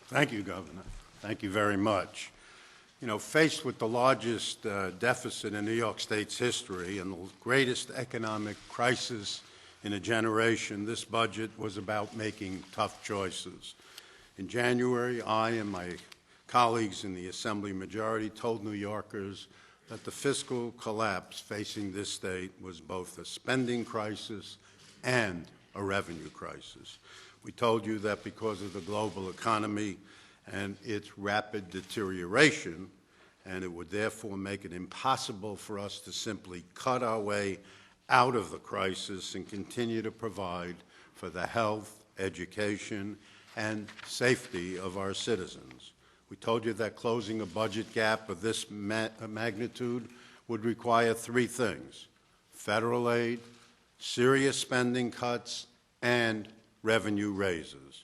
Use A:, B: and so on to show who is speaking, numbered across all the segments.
A: Thank you, Governor. Thank you very much. You know, faced with the largest deficit in New York State's history and the greatest economic crisis in a generation, this budget was about making tough choices. In January, I and my colleagues in the Assembly majority told New Yorkers that the fiscal collapse facing this state was both a spending crisis and a revenue crisis. We told you that because of the global economy and its rapid deterioration, and it would therefore make it impossible for us to simply cut our way out of the crisis and continue to provide for the health, education, and safety of our citizens. We told you that closing a budget gap of this magnitude would require three things: federal aid, serious spending cuts, and revenue raises.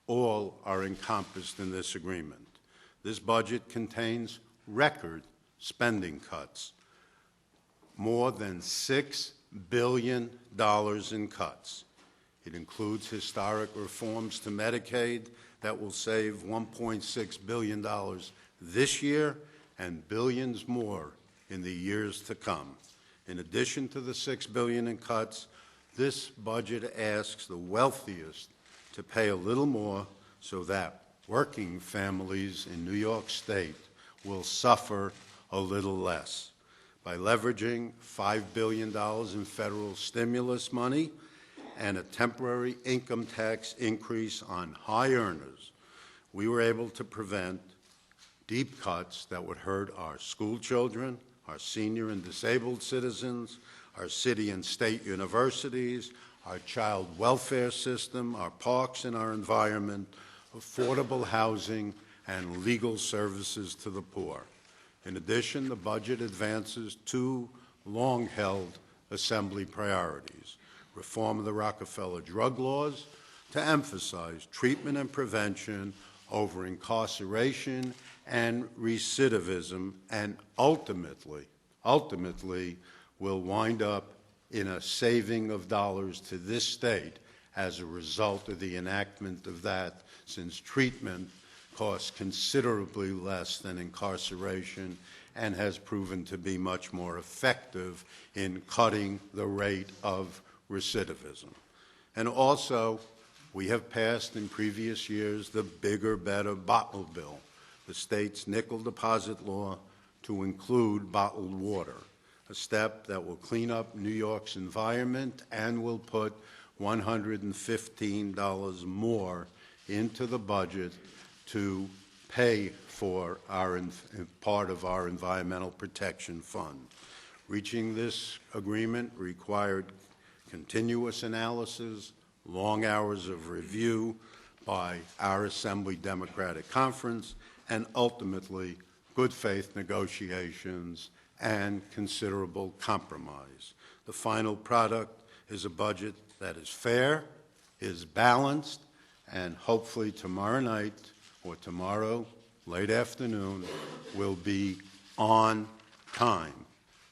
A: All are encompassed in this agreement. This budget contains record spending cuts, more than $6 billion in cuts. It includes historic reforms to Medicaid that will save $1.6 billion this year and billions more in the years to come. In addition to the $6 billion in cuts, this budget asks the wealthiest to pay a little more so that working families in New York State will suffer a little less. By leveraging $5 billion in federal stimulus money and a temporary income tax increase on high earners, we were able to prevent deep cuts that would hurt our school children, our senior and disabled citizens, our city and state universities, our child welfare system, our parks and our environment, affordable housing, and legal services to the poor. In addition, the budget advances two long-held Assembly priorities: reform of the Rockefeller drug laws to emphasize treatment and prevention over incarceration and recidivism, and ultimately will wind up in a saving of dollars to this state as a result of the enactment of that, since treatment costs considerably less than incarceration and has proven to be much more effective in cutting the rate of recidivism. And also, we have passed in previous years the bigger, better bottle bill, the state's nickel deposit law to include bottled water, a step that will clean up New York's environment and will put $115 more into the budget to pay for part of our Environmental Protection Fund. Reaching this agreement required continuous analysis, long hours of review by our Assembly Democratic Conference, and ultimately good faith negotiations and considerable compromise. The final product is a budget that is fair, is balanced, and hopefully tomorrow night or tomorrow late afternoon will be on time.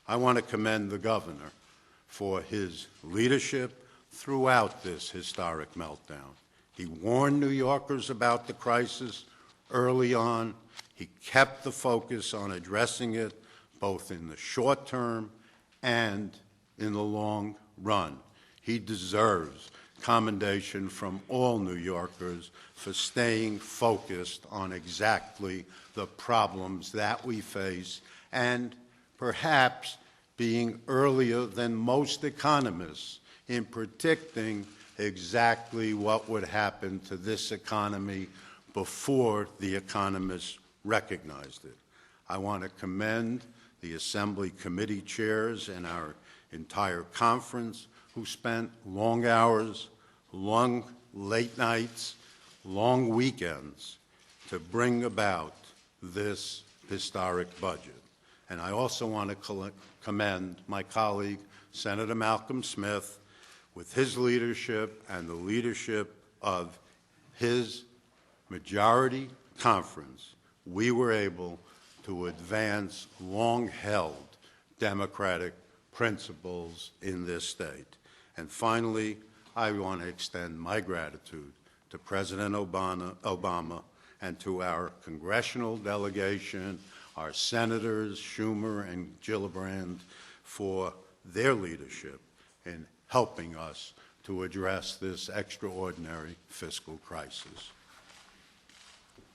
A: I want to commend the governor for his leadership throughout this historic meltdown. He warned New Yorkers about the crisis early on. He kept the focus on addressing it both in the short term and in the long run. He deserves commendation from all New Yorkers for staying focused on exactly the problems that we face and perhaps being earlier than most economists in predicting exactly what would happen to this economy before the economists recognized it. I want to commend the Assembly committee chairs and our entire conference who spent long hours, long late nights, long weekends to bring about this historic budget. And I also want to commend my colleague, Senator Malcolm Smith, with his leadership and the leadership of his majority conference. We were able to advance long-held democratic principles in this state. And finally, I want to extend my gratitude to President Obama and to our congressional delegation, our senators, Schumer and Gillibrand, for their leadership in helping us to address this extraordinary fiscal crisis.